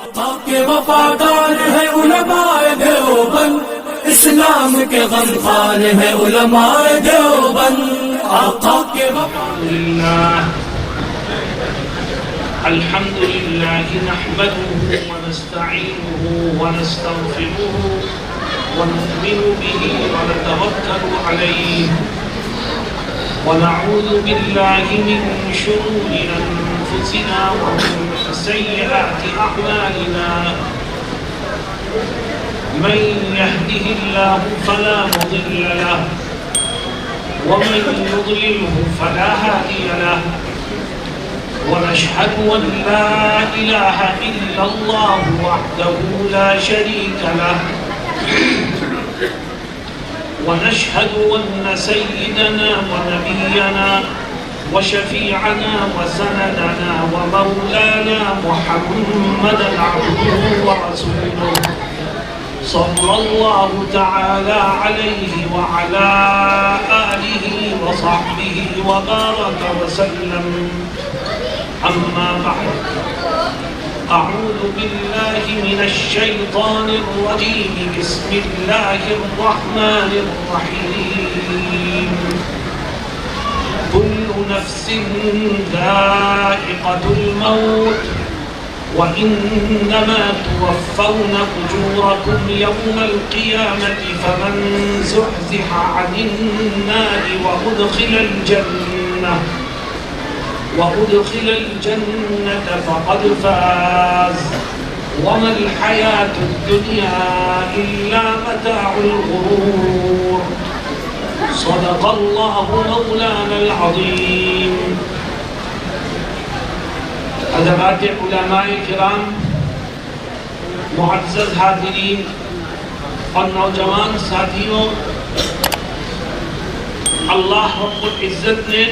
کے وفادار ہے علماء دیوبند، اسلام کے غمخوار ہے علماء دیوبند، آقا کے وفادار۔ الحمد لله نحمده ونستعينه ونستغفره ونؤمن به ونتوكل عليه ونعوذ بالله من شرور أنفسنا ومن سيئات أعمالنا من يهده الله فلا مضل له ومن يضلله فلا هادي له ونشهد أن لا إله إلا الله وحده لا شريك له ونشهد أن سيدنا ونبينا وشفيعنا وسندنا ومولانا محمدا عبده ورسوله صلى الله تعالى عليه وعلى آله وصحبه وبارك وسلم. أما بعد، أعوذ بالله من الشيطان الرجيم. بسم الله الرحمن الرحيم. كل نفس ذائقة الموت وإنما توفون أجوركم يوم القيامة فمن زحزح عن النار وأدخل الجنة فقد فاز وما الحياة الدنيا إلا متاع الغرور. صدق الله مولانا العظيم. حضرات علماء کرام، معزز حاضرین اور نوجوان ساتھیوں، اللہ رب العزت نے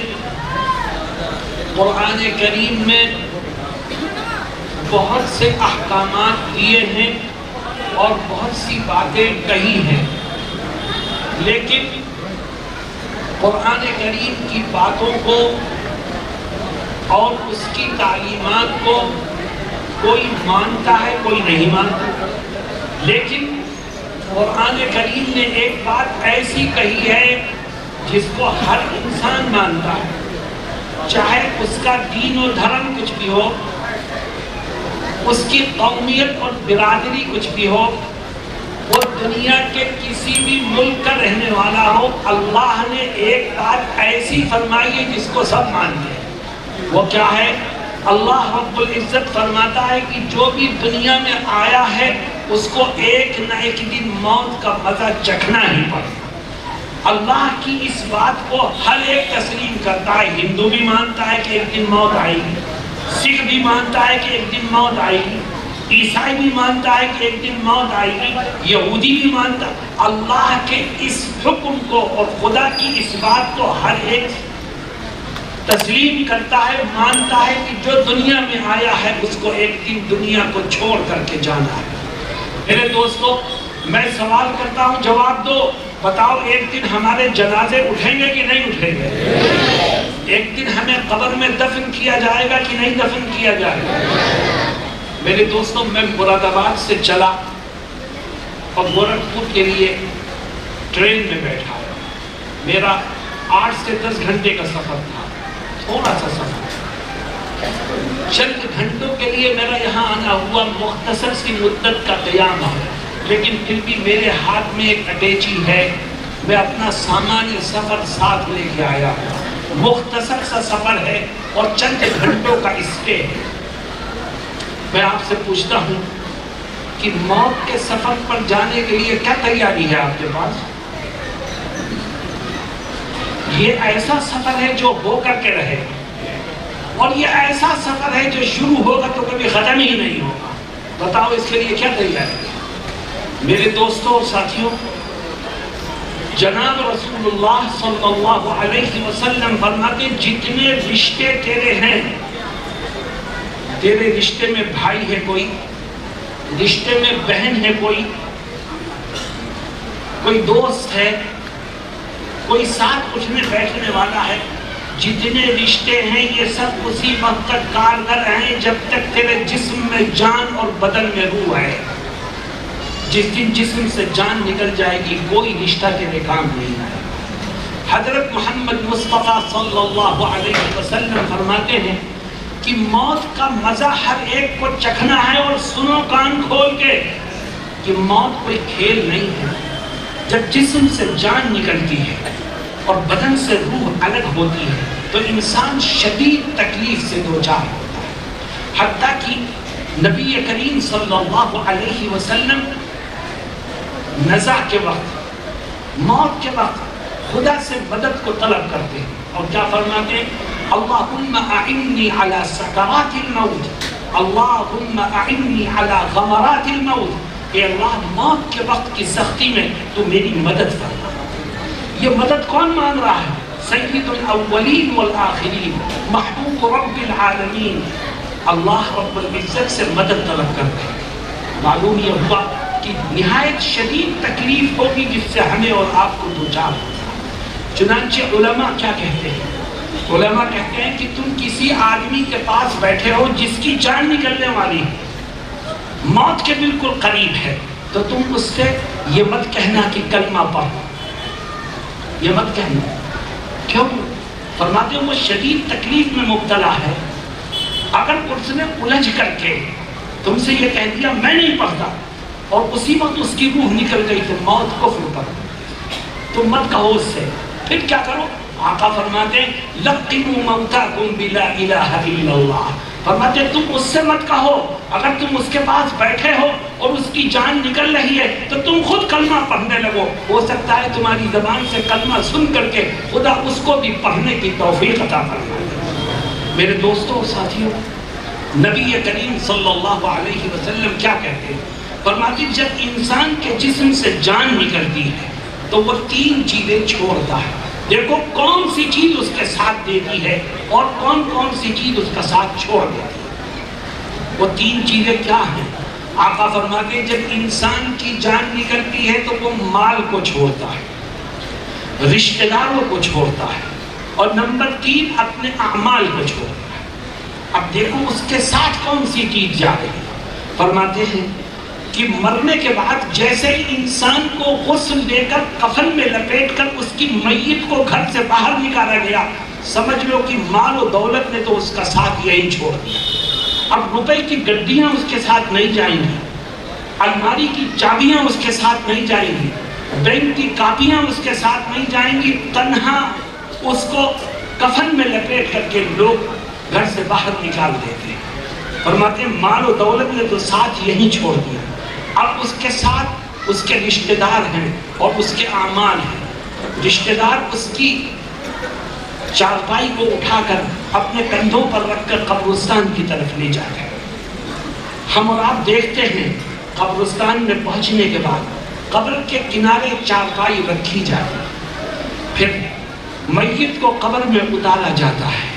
قرآن کریم میں بہت سے احکامات دیے ہیں اور بہت سی باتیں کہی ہیں، لیکن قرآن کریم کی باتوں کو اور اس کی تعلیمات کو کوئی مانتا ہے، کوئی نہیں مانتا، لیکن قرآن کریم نے ایک بات ایسی کہی ہے جس کو ہر انسان مانتا ہے، چاہے اس کا دین و دھرم کچھ بھی ہو، اس کی قومیت اور برادری کچھ بھی ہو، وہ دنیا کے کسی بھی ملک کا رہنے والا ہو، اللہ نے ایک بات ایسی فرمائی ہے جس کو سب مانتے ہیں۔ وہ کیا ہے؟ اللہ رب العزت فرماتا ہے کہ جو بھی دنیا میں آیا ہے اس کو ایک نہ ایک دن موت کا مزہ چکھنا ہی پڑے۔ اللہ کی اس بات کو ہر ایک تسلیم کرتا ہے۔ ہندو بھی مانتا ہے کہ ایک دن موت آئے گی، سکھ بھی مانتا ہے کہ ایک دن موت آئے گی، عیسائی بھی مانتا ہے کہ ایک دن موت آئے گی، یہودی بھی مانتا ہے۔ اللہ کے اس حکم کو اور خدا کی اس بات کو ہر ایک تسلیم کرتا ہے، مانتا ہے کہ جو دنیا میں آیا ہے اس کو ایک دن دنیا کو چھوڑ کر کے جانا ہے۔ میرے دوستو، میں سوال کرتا ہوں، جواب دو، بتاؤ ایک دن ہمارے جنازے اٹھیں گے کہ نہیں اٹھیں گے؟ ایک دن ہمیں قبر میں دفن کیا جائے گا کہ نہیں دفن کیا جائے گا؟ میرے دوستوں، میں مراد آباد سے چلا اور گورکھپور کے لیے ٹرین میں بیٹھا۔ میرا 8 سے 10 گھنٹے کا سفر تھا، تھوڑا سا سفر، چند گھنٹوں کے لیے میرا یہاں آنا ہوا، مختصر سی مدت کا قیام ہے، لیکن پھر بھی میرے ہاتھ میں ایک اٹیچی ہے، میں اپنا سامان سفر ساتھ لے کے آیا، مختصر سا سفر ہے اور چند گھنٹوں کا اسٹے ہے۔ میں آپ سے پوچھتا ہوں کہ موت کے سفر پر جانے کے لیے کیا تیاری ہے آپ کے پاس؟ یہ ایسا سفر ہے جو ہو کر کے رہے، اور یہ ایسا سفر ہے جو شروع ہوگا تو کبھی ختم ہی نہیں ہوگا۔ بتاؤ اس کے لیے کیا تیاری ہے؟ میرے دوستوں اور ساتھیوں، جناب رسول اللہ صلی اللہ علیہ وسلم فرماتے ہیں جتنے رشتے تیرے ہیں، تیرے رشتے میں بھائی ہے کوئی، رشتے میں بہن ہے کوئی دوست ہے، کوئی ساتھ اٹھنے بیٹھنے والا ہے، جتنے رشتے ہیں یہ سب اسی وقت تک کارگر ہیں جب تک تیرے جسم میں جان اور بدن میں روح ہے. جس دن جسم سے جان نکل جائے گی کوئی رشتہ تیرے کام نہیں آئے. حضرت محمد مصطفیٰ صلی اللہ علیہ وسلم فرماتے ہیں کہ موت کا مزہ ہر ایک کو چکھنا ہے، اور سنو کان کھول کے کہ موت کوئی کھیل نہیں ہے. جب جسم سے جان نکلتی ہے اور بدن سے روح الگ ہوتی ہے تو انسان شدید تکلیف سے دوچار ہوتا ہے. حتیٰ کہ نبی کریم صلی اللہ علیہ وسلم نزع کے وقت، موت کے وقت خدا سے مدد کو طلب کرتے ہیں اور کیا فرماتے ہیں؟ اللہم اعنی علی سکرات الموت، اللہم اعنی علی غمرات الموت. اے اللہ موت کے وقت کی سختی میں تو میری مدد فرما. یہ مدد کون مان رہا ہے؟ سید الاولین والآخرین، محبوب رب العالمین، اللہ رب العزت سے مدد طلب کرتے ہیں. معلوم یہ ہوا کہ نہایت شدید تکلیف ہوگی جس سے ہمیں اور آپ کو دوچار ہوگا. چنانچہ علماء کیا کہتے ہیں؟ علماء کہتے ہیں کہ تم کسی آدمی کے پاس بیٹھے ہو جس کی جان نکلنے والی ہے، موت کے بالکل قریب ہے، تو تم اس سے یہ مت کہنا کہ کلمہ پڑھ، یہ مت کہنا. کیوں؟ فرماتے ہیں وہ شدید تکلیف میں مبتلا ہے. اگر اس نے الجھ کر کے تم سے یہ کہہ دیا میں نہیں پڑھتا اور اسی وقت اس کی روح نکل گئی تو موت کفر پر، تم مت کہو اس سے. پھر کیا کرو؟ آقا فرماتے ہیں لقنوا موتاکم بلا الہ الا اللہ. فرماتے ہیں تم اس سے مت کہو. اگر تم اس کے پاس بیٹھے ہو اور اس کی جان نکل رہی ہے تو تم خود کلمہ پڑھنے لگو. ہو سکتا ہے تمہاری زبان سے کلمہ سن کر کے خدا اس کو بھی پڑھنے کی توفیق عطا فرمائے. میرے دوستوں اور ساتھیوں، نبی کریم صلی اللہ علیہ وسلم کیا کہتے ہیں؟ فرماتے ہیں جب انسان کے جسم سے جان نکلتی ہے تو وہ تین چیزیں چھوڑتا ہے. دیکھو کون سی چیز اس کے ساتھ دیتی ہے اور کون کون سی چیز اس کا ساتھ چھوڑ دیتی ہے. وہ تین چیزیں کیا ہیں؟ آقا فرماتے ہیں جب انسان کی جان نکلتی ہے تو وہ مال کو چھوڑتا ہے، رشتہ داروں کو چھوڑتا ہے، اور نمبر 3 اپنے اعمال کو چھوڑتا ہے. اب دیکھو اس کے ساتھ کون سی چیز جا رہی ہے. فرماتے ہیں کہ مرنے کے بعد جیسے ہی انسان کو غسل دے کر کفن میں لپیٹ کر اس کی میت کو گھر سے باہر نکالا گیا، سمجھ لو کہ مال و دولت نے تو اس کا ساتھ یہی چھوڑ دیا. اب روپے کی گڈیاں اس کے ساتھ نہیں جائیں گی، الماری کی چابیاں اس کے ساتھ نہیں جائیں گی، بینک کی کاپیاں اس کے ساتھ نہیں جائیں گی. تنہا اس کو کفن میں لپیٹ کر کے لوگ گھر سے باہر نکال دیتے ہیں. فرماتے ہیں مال و دولت نے تو ساتھ یہی چھوڑ دیا. اب اس کے ساتھ اس کے رشتہ دار ہیں اور اس کے اعمال ہیں. رشتہ دار اس کی چارپائی کو اٹھا کر اپنے کندھوں پر رکھ کر قبرستان کی طرف لے جاتے ہیں. ہم اور آپ دیکھتے ہیں قبرستان میں پہنچنے کے بعد قبر کے کنارے چارپائی رکھی جاتی ہے، پھر میت کو قبر میں اتارا جاتا ہے.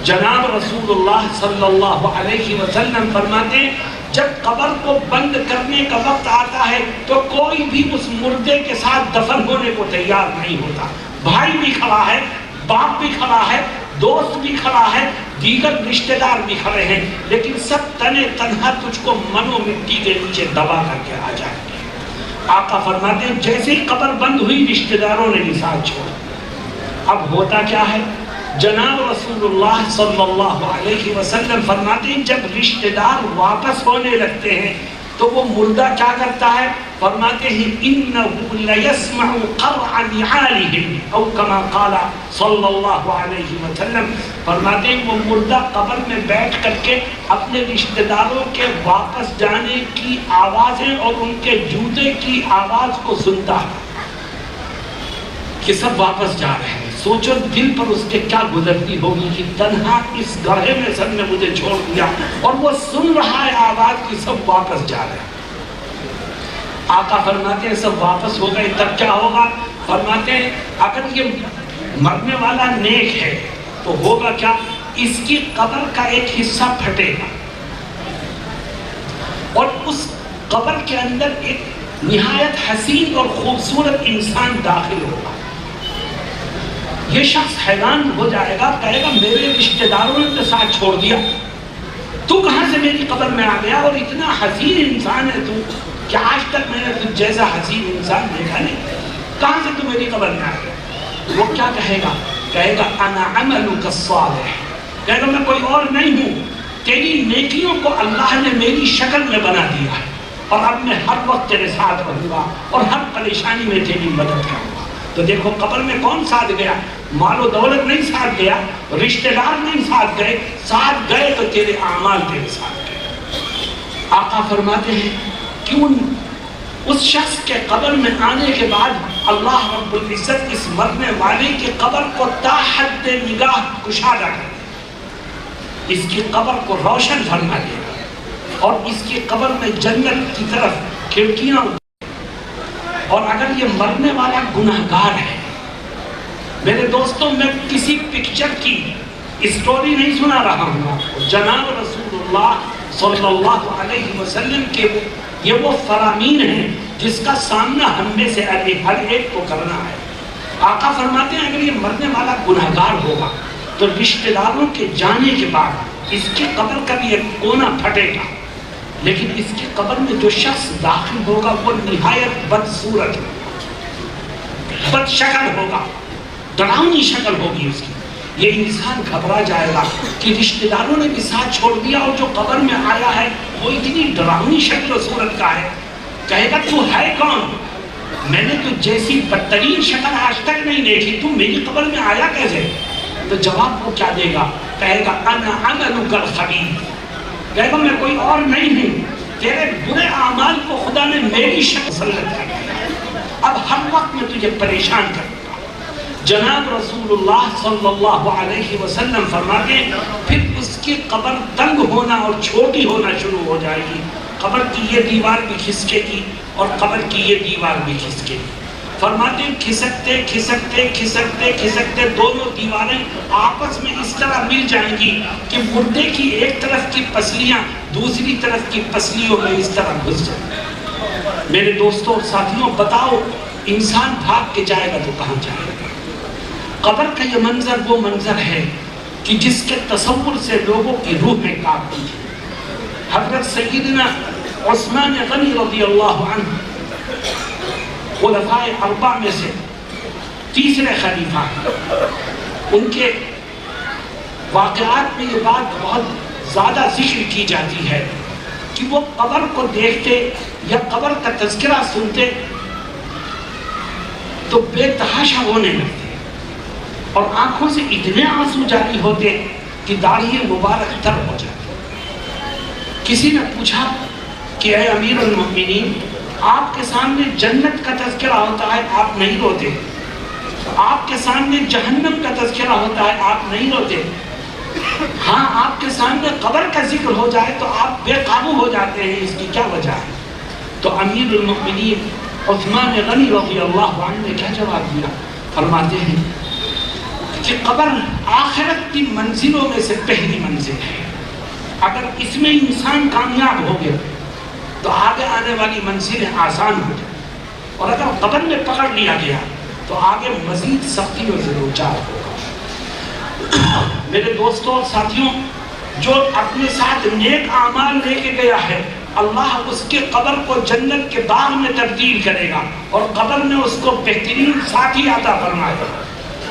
جناب رسول اللہ صلی اللہ علیہ وسلم فرماتے ہیں جب قبر کو بند کرنے کا وقت آتا ہے تو کوئی بھی اس مردے کے ساتھ دفن ہونے کو تیار نہیں ہوتا. بھائی بھی کھڑا ہے، باپ بھی کھڑا ہے، دوست بھی کھڑا ہے، دیگر رشتہ دار بھی کھڑے ہیں، لیکن سب تنے تنہا تجھ کو منو مٹی کے نیچے دبا کر کے آ جائیں گے. آقا فرماتے ہیں جیسے ہی قبر بند ہوئی رشتہ داروں نے بھی ساتھ چھوڑا. اب ہوتا کیا ہے؟ جناب رسول اللہ صلی اللہ علیہ وسلم فرماتے ہیں جب رشتہ دار واپس ہونے لگتے ہیں تو وہ مردہ کیا کرتا ہے؟ فرماتے ہیں اِنَّهُ لَيَسْمَعُ قَرْعَ نِعَالِهِمْ او کما قال صلی اللہ علیہ وسلم. فرماتے ہیں وہ مردہ قبر میں بیٹھ کر کے اپنے رشتہ داروں کے واپس جانے کی آوازیں اور ان کے جوتے کی آواز کو سنتا ہے کہ سب واپس جا رہے ہیں. سوچو دل پر اس کے کیا گزرتی ہوگی کہ تنہا اس گڑھے میں سب نے مجھے چھوڑ دیا اور وہ سن رہا ہے آواز کی سب واپس جا رہے ہیں. آقا فرماتے ہیں سب واپس ہو گئے تب کیا ہوگا؟ فرماتے ہیں اگر یہ مرنے والا نیک ہے تو ہوگا کیا؟ اس کی قبر کا ایک حصہ پھٹے گا اور اس قبر کے اندر ایک نہایت حسین اور خوبصورت انسان داخل ہوگا. یہ شخص حیران ہو جائے گا، کہے گا میرے رشتہ داروں نے تو ساتھ چھوڑ دیا، تو کہاں سے میری قبر میں آ گیا؟ اور اتنا حسین انسان ہے تو، کہ آج تک میں نے تجھ جیسا حسین انسان دیکھا نہیں، کہاں سے تو میری قبر میں آ گیا؟ وہ کیا کہے گا؟ کہے گا انا عملک الصالح، کہے گا میں کوئی اور نہیں ہوں، تیری نیکیوں کو اللہ نے میری شکل میں بنا دیا ہے، اور اب میں ہر وقت تیرے ساتھ رہوں گا اور ہر پریشانی میں تیری مدد کروں گا۔ تو دیکھو قبر میں کون ساتھ گیا؟ مال و دولت نہیں ساتھ گیا، رشتہ دار نہیں ساتھ گئے، ساتھ گئے تو تیرے اعمال تیرے ساتھ گئے۔ آقا فرماتے ہیں کیوں اس شخص کے قبر میں آنے کے بعد اللہ رب العزت اس مرنے والے کی قبر کو تا حد نگاہ کشادہ کر دے، اس کی قبر کو روشن فرما دے گا، اور اس کی قبر میں جنت کی طرف کھڑکیاں، اور اگر یہ مرنے والا گناہگار ہے، میرے دوستوں میں کسی پکچر کی اسٹوری نہیں سنا رہا ہوں آپ کو، جناب رسول اللہ صلی اللہ علیہ وسلم کے یہ وہ فرامین ہیں جس کا سامنا ہم میں سے ہر ایک کو کرنا ہے۔ آقا فرماتے ہیں اگر یہ مرنے والا گناہگار ہوگا تو رشتہ داروں کے جانے کے بعد اس کی قبر کا بھی ایک کونا پھٹے گا، لیکن اس کی قبر میں جو شخص داخل ہوگا وہ نہایت بدصورت ہوگا، بد شکل ہوگا، ڈراؤنی شکل ہوگی اس کی۔ یہ انسان گھبرا جائے گا کہ رشتہ داروں نے بھی ساتھ چھوڑ دیا، اور جو قبر میں آیا ہے وہ اتنی ڈراؤنی شکل و صورت کا ہے، کہے گا تو ہے کون؟ میں نے تو جیسی بدترین شکل آج تک نہیں دیکھی، تو میری قبر میں آیا کیسے؟ تو جواب وہ کیا دے گا؟ کہے گا انا عملک الخبیث، کہے گا میں کوئی اور نہیں ہوں، تیرے برے اعمال کو خدا نے میری شکل مسلط کر دیا، اب ہر وقت میں تجھے پریشان کروں گا۔ جناب رسول اللہ صلی اللہ علیہ وسلم فرماتے ہیں پھر اس کی قبر تنگ ہونا اور چھوٹی ہونا شروع ہو جائے گی، قبر کی یہ دیوار بھی کھسکے گی اور قبر کی یہ دیوار بھی کھسکے گی۔ فرماتے ہیں کھسکتے کھسکتے کھسکتے کھسکتے دونوں دیواریں آپس میں اس طرح مل جائیں گی کہ مردے کی ایک طرف کی پسلیاں دوسری طرف کی پسلیوں میں اس طرح گھس جائیں گی۔ میرے دوستوں اور ساتھیوں بتاؤ انسان بھاگ کے جائے گا تو کہاں جائے گا؟ قبر کا یہ منظر وہ منظر ہے کہ جس کے تصور سے لوگوں کی روحیں کانپتی ہیں۔ حضرت سیدنا عثمان غنی رضی اللہ عنہ خلفائے اربعہ میں سے تیسرے خلیفہ، ان کے واقعات میں یہ بات بہت زیادہ ذکر کی جاتی ہے کہ وہ قبر کو دیکھتے یا قبر کا تذکرہ سنتے تو بے تحاشا ہونے لگتے اور آنکھوں سے اتنے آنسو جاری ہوتے کہ داڑھی مبارک تر ہو جاتی۔ کسی نے پوچھا کہ اے امیر المؤمنین، آپ کے سامنے جنت کا تذکرہ ہوتا ہے آپ نہیں روتے، آپ کے سامنے جہنم کا تذکرہ ہوتا ہے آپ نہیں روتے، ہاں آپ کے سامنے قبر کا ذکر ہو جائے تو آپ بے قابو ہو جاتے ہیں، اس کی کیا وجہ ہے؟ تو امیر المؤمنین عثمان غنی رضی اللہ عنہ نے کیا جواب دیا؟ فرماتے ہیں کہ قبر آخرت کی منزلوں میں سے پہلی منزل ہے، اگر اس میں انسان کامیاب ہو گیا تو آگے آنے والی منزلیں آسان ہو جائیں، اور اگر قبر میں پکڑ لیا گیا تو آگے مزید سختی اور ضرورچار ہوگا۔ میرے دوستوں اور ساتھیوں، جو اپنے ساتھ نیک اعمال لے کے گیا ہے اللہ اس کے قبر کو جنت کے باغ میں تبدیل کرے گا اور قبر میں اس کو بہترین ساتھی عطا فرمائے گا،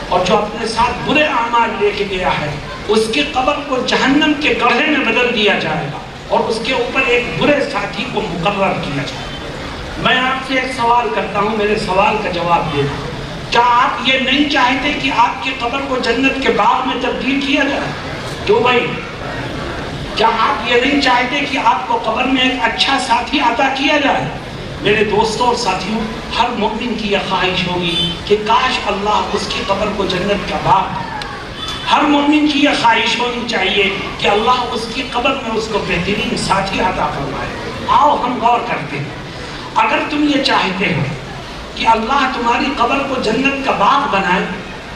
اور جو اپنے ساتھ برے اعمال لے کے گیا ہے اس کی قبر کو جہنم کے گڑھے میں بدل دیا جائے گا اور اس کے اوپر ایک برے ساتھی کو مقرر کیا جائے گا۔ میں آپ سے ایک سوال کرتا ہوں، میرے سوال کا جواب دینا، کیا آپ یہ نہیں چاہتے کہ آپ کی قبر کو جنت کے باغ میں تبدیل کیا جائے؟ کیوں بھائی؟ کیا آپ یہ نہیں چاہتے کہ آپ کو قبر میں ایک اچھا ساتھی عطا کیا جائے؟ میرے دوستوں اور ساتھیوں، ہر مومن کی یہ خواہش ہوگی کہ کاش اللہ اس کی قبر کو جنت کا باغ، ہر مومن کی یہ خواہش ہونی چاہیے کہ اللہ اس کی قبر میں اس کو بہترین ساتھی عطا فرمائے۔ آؤ ہم غور کرتے ہیں، اگر تم یہ چاہتے ہو کہ اللہ تمہاری قبر کو جنت کا باغ بنائے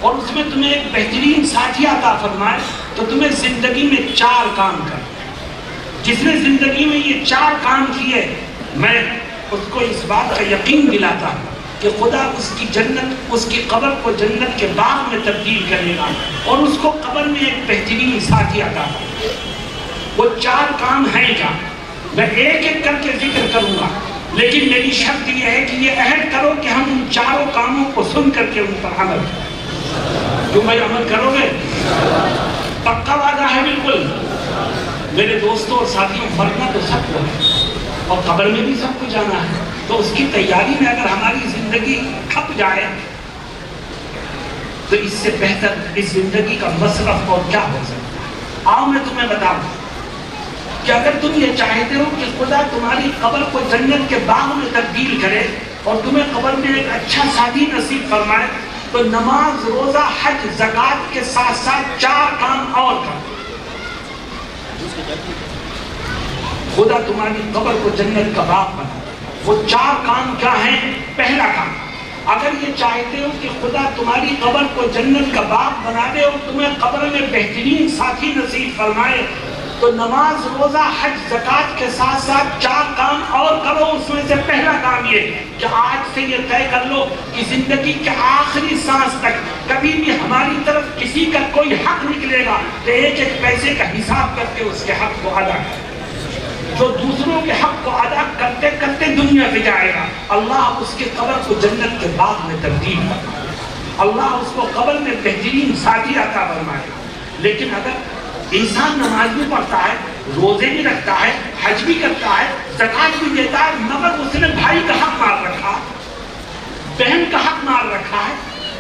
اور اس میں تمہیں ایک بہترین ساتھی عطا فرمائے تو تمہیں زندگی میں 4 کام کرنے۔ جس نے زندگی میں یہ 4 کام کیے میں اس کو اس بات کا یقین دلاتا ہوں کہ خدا اس کی جنت، اس کی قبر کو جنت کے باغ میں تبدیل کرے گا اور اس کو قبر میں ایک بہترین ساتھی عطا کرے گا۔ وہ 4 کام ہیں کیا؟ میں ایک ایک کر کے ذکر کروں گا، لیکن میری شرط یہ ہے کہ یہ عہد کرو کہ ہم ان 4 کاموں کو سن کر کے ان پر عمل کریں۔ کیوں بھائی عمل کرو گے؟ پکا وعدہ ہے بالکل؟ میرے دوستوں اور ساتھیوں، مرنا تو سب کو ہے اور قبر میں بھی سب کو جانا ہے، تو اس کی تیاری میں اگر ہماری زندگی کھپ جائے تو اس سے بہتر اس زندگی کا مصرف اور کیا ہو سکتا ہے؟ آؤ میں تمہیں بتاؤں کہ اگر تم یہ چاہتے ہو کہ خدا تمہاری قبر کو جنت کے باغ میں تبدیل کرے اور تمہیں قبر میں ایک اچھا ساتھی نصیب فرمائے، تو نماز، روزہ، حج، زکوٰۃ کے ساتھ ساتھ 4 کام اور کرو۔ خدا تمہاری قبر کو جنت کا باغ بنا۔ وہ 4 کام کیا ہیں؟ پہلا کام، اگر یہ چاہتے ہو کہ خدا تمہاری قبر کو جنت کا باغ بنا دے اور تمہیں قبر میں بہترین ساتھی نصیب فرمائے، تو نماز، روزہ، حج، زکوٰۃ کے ساتھ ساتھ 4 کام اور کرو۔ اس میں سے پہلا کام یہ کہ آج سے یہ طے کر لو کہ زندگی کے آخری سانس تک کبھی بھی ہماری طرف کسی کا کوئی حق نکلے گا تو ایک ایک پیسے کا حساب کر کے اس کے حق کو ادا کرے۔ جو دوسروں کے حق کو ادا کرتے کرتے دنیا سے جائے گا، اللہ اس کی قبر کو جنت کے باغ میں تبدیل کرے گا، اللہ اس کو قبر میں بہترین ساتھی عطا فرمائے گا۔ لیکن اگر انسان نماز بھی پڑھتا ہے، روزے بھی رکھتا ہے، حج بھی کرتا ہے، زکوٰۃ بھی دیتا ہے، مگر اس نے بھائی کا حق مار رکھا، بہن کا حق مار رکھا ہے،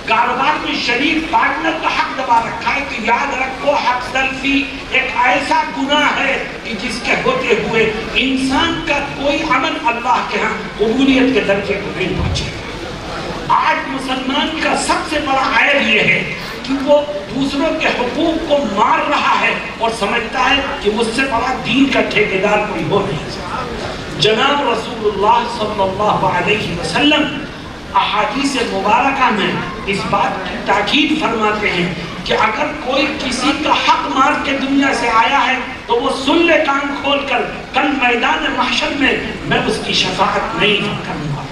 کاروبار میں شریک پارٹنر کا حق دبا رکھا ہے، کہ یاد رکھو حق تلفی ایک ایسا گناہ ہے کہ جس کے ہوتے ہوئے انسان کا کوئی عمل اللہ کے ہاں قبولیت کے درجے کو نہیں پہنچے گا۔ آج مسلمان کا سب سے بڑا عیب یہ ہے کہ وہ دوسروں کے حقوق کو مار رہا ہے اور سمجھتا ہے کہ مجھ سے بڑا دین کا ٹھیکیدار کوئی ہو نہیں سکتا۔ جناب رسول اللہ صلی اللہ علیہ وسلم احادیث مبارکہ میں اس بات کی تاکید فرماتے ہیں کہ اگر کوئی کسی کا حق مار کے دنیا سے آیا ہے تو وہ سن لے کان کھول کر، کل میدان محشر میں میں اس کی شفاعت نہیں کروں گا۔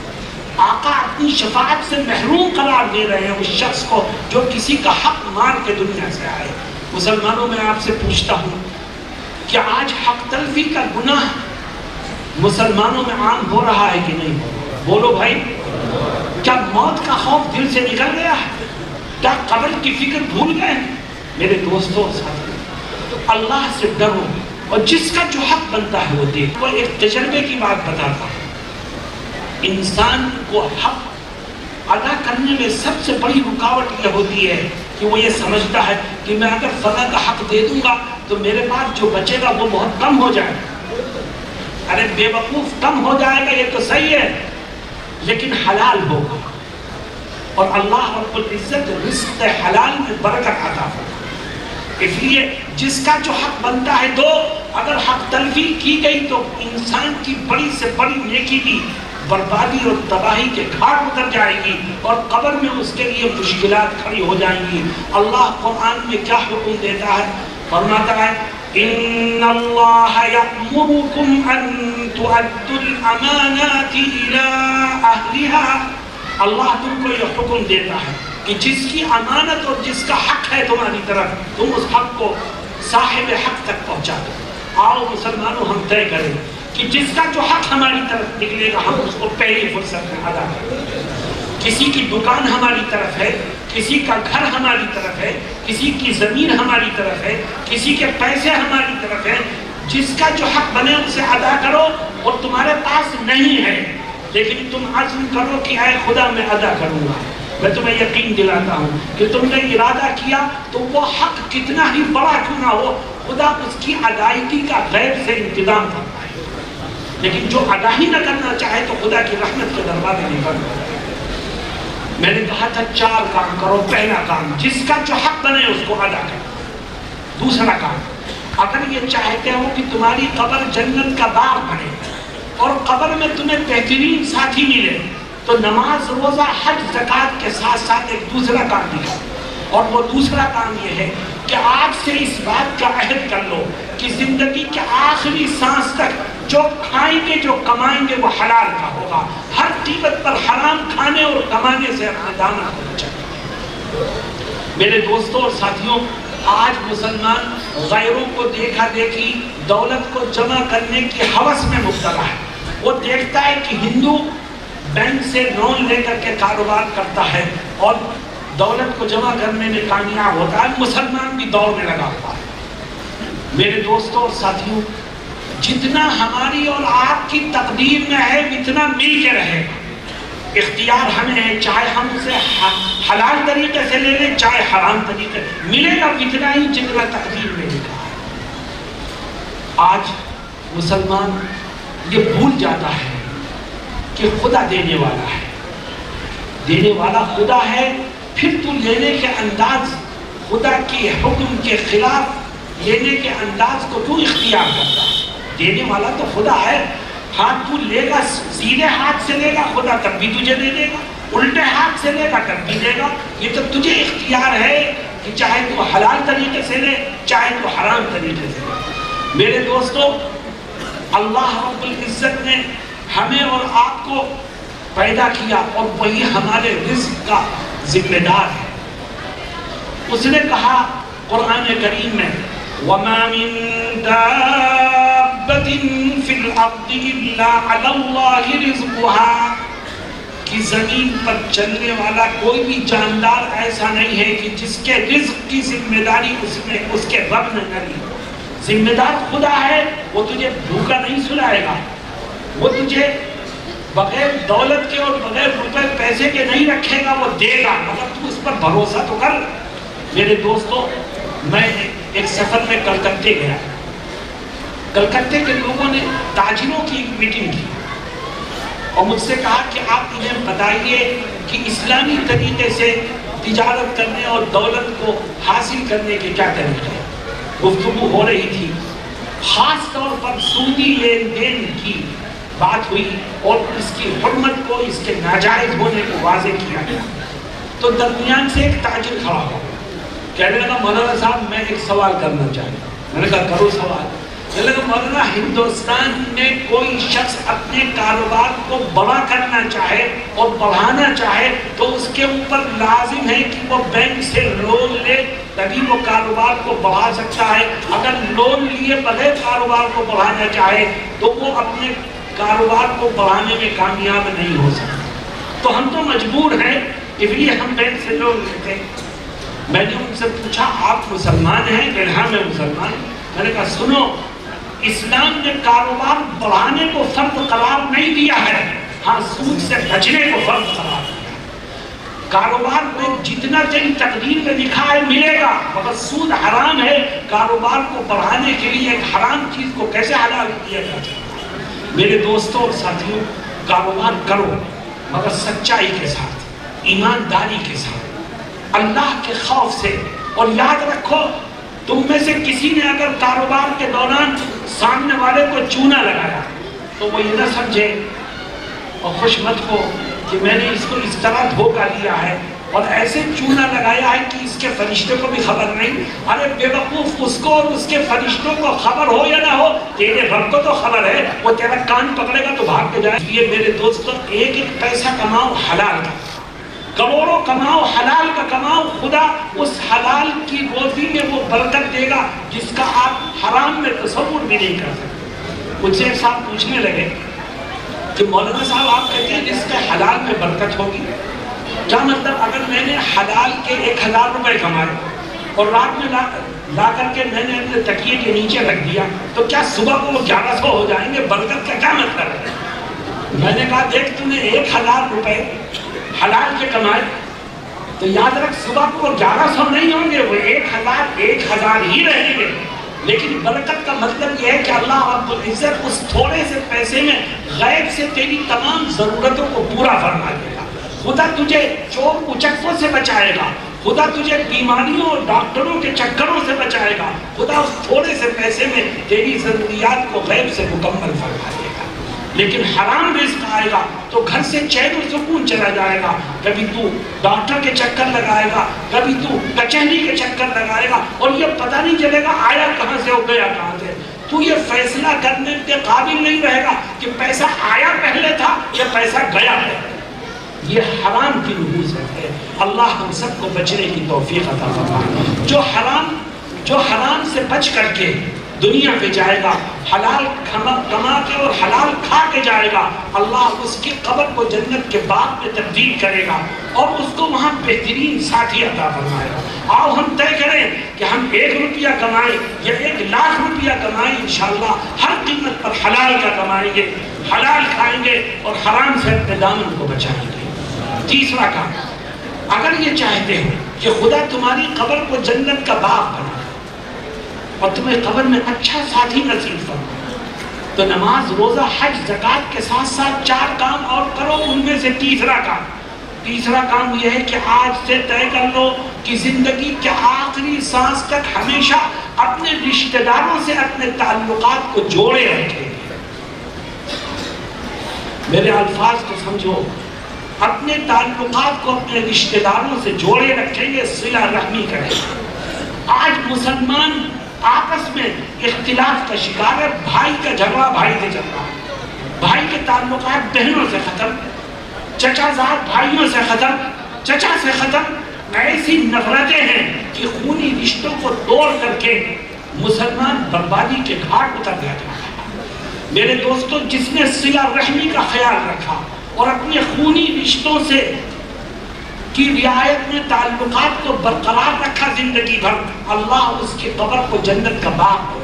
آقا اپنی شفاعت سے محروم قرار دے رہے ہیں اس شخص کو جو کسی کا حق مار کے دنیا سے آئے۔ مسلمانوں، میں آپ سے پوچھتا ہوں کہ آج حق تلفی کا گناہ مسلمانوں میں عام ہو رہا ہے کہ نہیں؟ بولو بھائی، کیا موت کا خوف دل سے نکل گیا ہے؟ کیا قبر کی فکر بھول گئے؟ میرے دوستوں اور ساتھیوں، اللہ سے ڈرو اور جس کا جو حق بنتا ہے وہ دے۔ وہ ایک تجربے کی بات بتاتا ہوں۔ انسان کو حق ادا کرنے میں سب سے بڑی رکاوٹ یہ ہوتی ہے کہ وہ یہ سمجھتا ہے کہ میں اگر فلاں کا حق دے دوں گا تو میرے پاس جو بچے گا وہ بہت کم ہو جائے گا۔ ارے بے وقوف، کم ہو جائے گا یہ تو صحیح ہے، لیکن حلال ہوگا، اور اللہ رب العزت رزق حلال میں برکت عطا فرمائے۔ اس لیے جس کا جو حق بنتا ہے دو۔ اگر حق تلفی کی گئی تو انسان کی بڑی سے بڑی نیکی کی بربادی اور تباہی کے گھاٹ اتر جائے گی اور قبر میں اس کے لیے مشکلات کھڑی ہو جائیں گی۔ اللہ قرآن میں کیا حکم دیتا ہے؟ فرماتا ہے ان اللہ یأمرکم ان تؤدوا الامانات الی اہلها۔ اللہ تم کو یہ حکم دیتا ہے کہ جس کی امانت اور جس کا حق ہے تمہاری طرف، تم اس حق کو صاحب حق تک پہنچا دو۔ آؤ مسلمانوں، ہم طے کریں کہ جس کا جو حق ہماری طرف نکلے گا ہم اس کو پہلی فرصت میں ادا کریں۔ کسی کی دکان ہماری طرف ہے، کسی کا گھر ہماری طرف ہے، کسی کی زمین ہماری طرف ہے، کسی کے پیسے ہماری طرف ہے، جس کا جو حق بنے اسے ادا کرو۔ اور تمہارے پاس نہیں ہے لیکن تم عزم کرو کہ اے خدا میں ادا کروں گا۔ میں تمہیں یقین دلاتا ہوں کہ تم نے ارادہ کیا تو وہ حق کتنا ہی بڑا کیوں نہ ہو، خدا اس کی ادائیگی کا غیب سے انتظام کرتا ہے۔ لیکن جو ادا ہی نہ کرنا چاہے تو خدا کی رحمت کے دروازے نہیں بند۔ میں نے کہا تھا 4 کام کرو۔ پہلا کام، جس کا جو حق بنے اس کو ادا کرو۔ دوسرا کام، اگر یہ چاہتے ہو کہ تمہاری قبر جنت کا باغ بنے اور قبر میں تمہیں بہترین ساتھی ملے تو نماز، روزہ، حج، زکوٰۃ کے ساتھ ساتھ ایک دوسرا کام بھی کرو۔ اور وہ دوسرا کام یہ ہے کہ آج سے اس بات کا عہد کر لو کہ زندگی کے آخری سانس تک جو کھائیں گے جو کمائیں گے وہ حلال کا ہوگا. ہر قیمت پر حرام کھانے اور کمانے سے دانا ہونا چاہیے. میرے دوستوں اور ساتھیوں، آج مسلمان غیروں کو دیکھا دیکھی دولت کو جمع کرنے کی ہوس میں مبتلا ہے. وہ دیکھتا ہے کہ ہندو بینک سے لون لے کر کے کاروبار کرتا ہے اور دولت کو جمع کرنے میں کامیاب ہوتا ہے، مسلمان بھی دوڑ میں لگا ہوا ہے. میرے دوستوں اور ساتھیوں، جتنا ہماری اور آپ کی تقدیر میں ہے اتنا مل کے رہے. اختیار ہمیں ہے، چاہے ہم اسے حلال طریقے سے لے لیں چاہے حرام طریقے، ملے گا اتنا ہی جتنا تقدیر میں لکھا ہے. آج مسلمان یہ بھول جاتا ہے کہ خدا دینے والا ہے، دینے والا خدا ہے، پھر تو لینے کے انداز خدا کے حکم کے خلاف لینے کے انداز کو کیوں اختیار کرتا ہے؟ دینے والا تو خدا ہے. ہاتھ تو لے گا، سیدھے ہاتھ سے لے گا خدا تب بھی تجھے دے دے گا، الٹے ہاتھ سے لے گا تب بھی دے گا. یہ تو تجھے اختیار ہے کہ چاہے تو حلال طریقے سے لے چاہے تو حرام طریقے سے لے. میرے دوستو، اللہ رب العزت نے ہمیں اور آپ کو پیدا کیا اور وہی ہمارے رزق کا ذمہ دار ہے. اس نے کہا قرآن کریم میں وَمَا مِن دَابَّةٍ فِي الْأَرْضِ إِلَّا عَلَى اللَّهِ رِزْقُهَا کہ زمین پر چلنے والا کوئی بھی جاندار ایسا نہیں ہے کہ جس کے رزق کی ذمہ داری اس کے رب نے نہ لی. ذمہ دار خدا ہے، وہ تجھے بھوکا نہیں سلائے گا، وہ تجھے بغیر دولت کے اور بغیر روپے پیسے کے نہیں رکھے گا، وہ دے گا، مگر تو اس پر بھروسہ تو کر. میرے دوستو، میں ایک سفر میں کلکتے گیا. کلکتے کے لوگوں نے تاجروں کی ایک میٹنگ کی اور مجھ سے کہا کہ آپ انہیں بتائیے کہ اسلامی طریقے سے تجارت کرنے اور دولت کو حاصل کرنے کے کیا طریقے ہیں. گفتگو ہو رہی تھی، خاص طور پر سودی لین دین کی بات ہوئی اور اس کی حرمت کو، اس کے ناجائز ہونے کو واضح کیا گیا. تو درمیان سے ایک تاجر کھڑا ہو کہنے لگا مولانا صاحب میں ایک سوال کرنا چاہتا ہوں. میں نے کہا کرو سوال. کہنے لگا مولانا ہندوستان میں کوئی شخص اپنے کاروبار کو بڑا کرنا چاہے اور بڑھانا چاہے تو اس کے اوپر لازم ہے کہ وہ بینک سے لون لے تبھی وہ کاروبار کو بڑھا سکتا ہے. اگر لون لیے بغیر کاروبار کو بڑھانا چاہے تو وہ اپنے کاروبار کو بڑھانے میں کامیاب نہیں ہو سکتا. تو ہم تو مجبور ہیں، اس لیے ہم بینک سے لون لیتے ہیں. میں نے ان سے پوچھا آپ مسلمان ہیں؟ کہ ہاں میں مسلمان. میں نے کہا سنو، اسلام نے کاروبار بڑھانے کو فرض قرار نہیں دیا ہے، ہاں سود سے بچنے کو فرض قرار دیا. کاروبار میں جتنا تیری تقدیر میں لکھا ہے ملے گا، مگر سود حرام ہے. کاروبار کو بڑھانے کے لیے ایک حرام چیز کو کیسے حلال کیا جا سکتا ہے؟ میرے دوستوں اور ساتھیوں، کاروبار کرو مگر سچائی کے ساتھ، ایمانداری کے ساتھ، اللہ کے خوف سے. اور یاد رکھو، تم میں سے کسی نے اگر کاروبار کے دوران سامنے والے کو چونا لگایا تو وہ یہ نہ سمجھے اور خوش مت ہو کہ میں نے اس کو اس طرح دھوکہ دیا ہے اور ایسے چونا لگایا ہے کہ اس کے فرشتے کو بھی خبر نہیں. ارے بے وقوف، اس کو اور اس کے فرشتوں کو خبر ہو یا نہ ہو، تیرے رب کو تو خبر ہے. وہ تیرا کان پکڑے گا تو بھاگ کے جائے. یہ میرے دوستوں، ایک ایک پیسہ کماؤ حلال کا، کروڑوں کماؤ حلال کا کماؤ. خدا اس حلال کی روزی میں وہ برکت دے گا جس کا آپ حرام میں تصور بھی نہیں کر سکتے. مجھ سے ایک صاحب پوچھنے لگے کہ مولانا صاحب آپ کہتے ہیں جس کے حلال میں برکت ہوگی، کیا مطلب اگر میں نے حلال کے 1000 روپے کمائے اور رات میں لا کر کے میں نے اپنے تکیے کے نیچے رکھ دیا تو کیا صبح کو وہ 1100 ہو جائیں گے؟ برکت کا کیا مطلب ہے؟ میں نے کہا دیکھ تو نے 1000 روپے حلال کے کمائے تو یاد رکھ صبح کو وہ 1100 نہیں ہوں گے، وہ 1000 ہی رہیں گے. لیکن برکت کا مطلب یہ ہے کہ اللہ رب العزت اس تھوڑے سے پیسے میں غیب سے تیری تمام ضرورتوں کو پورا فرما دے گا. خدا تجھے چور اچکوں سے بچائے گا، خدا تجھے بیماریوں اور ڈاکٹروں کے چکروں سے بچائے گا. خدا اس تھوڑے سے پیسے میں تیری ضروریات کو غیب سے مکمل فرما دے گا. لیکن حرام رزق آئے گا تو گھر سے چین و سکون چلا جائے گا. کبھی تو ڈاکٹر کے چکر لگائے گا، کبھی تو کچہری کے چکر لگائے گا اور یہ پتہ نہیں چلے گا آیا کہاں سے اور گیا کہاں سے. تو یہ فیصلہ کرنے کے قابل نہیں رہے گا کہ پیسہ آیا پہلے تھا یا پیسہ گیا ہے. یہ حرام کی نحوست ہے. اللہ ہم سب کو بچنے کی توفیق عطا فرمائے. جو حرام سے بچ کر کے دنیا پہ جائے گا، حلال کما کے اور حلال کھا کے جائے گا، اللہ اس کی قبر کو جنت کے باغ میں تبدیل کرے گا اور اس کو وہاں بہترین ساتھی عطا فرمائے گا. آؤ ہم طے کریں کہ ہم 1 روپیہ کمائیں یا 1,00,000 روپیہ کمائیں، انشاءاللہ ہر قیمت پر حلال کا کمائیں گے، حلال کھائیں گے اور حرام سے اپنے دامن کو بچائیں گے. تیسرا کام، اگر یہ چاہتے ہو کہ خدا تمہاری قبر کو جنت کا باغ بنا اور تمہیں قبر میں اچھا ساتھی نصیب فرمائے، تو نماز، روزہ، حج، زکوٰۃ کے ساتھ ساتھ 4 کام اور کرو. ان میں سے تیسرا کام یہ ہے کہ آج سے طے کر لو کہ زندگی کے آخری سانس تک ہمیشہ اپنے رشتہ داروں سے اپنے تعلقات کو جوڑے رکھیں. میرے الفاظ کو سمجھو، اپنے تعلقات کو اپنے رشتہ داروں سے جوڑے رکھیں گے، صلہ رحمی کریں. آج مسلمان آپس میں اختلاف کا شکار ہے. بھائی کا جھگڑا بھائی سے چل رہا ہے، بھائی کے تعلقات بہنوں سے ختم، چچا زاد بھائیوں سے ختم، چچا سے ختم. ایسی نفرتیں ہیں کہ خونی رشتوں کو توڑ کر کے مسلمان بربادی کے گھاٹ اتر گیا تھا. میرے دوستو، جس نے صلہ رحمی کا خیال رکھا اور اپنے خونی رشتوں سے کی رعایت میں تعلقات کو برقرار رکھا زندگی بھر، اللہ اس کی قبر کو جنت کا باغ،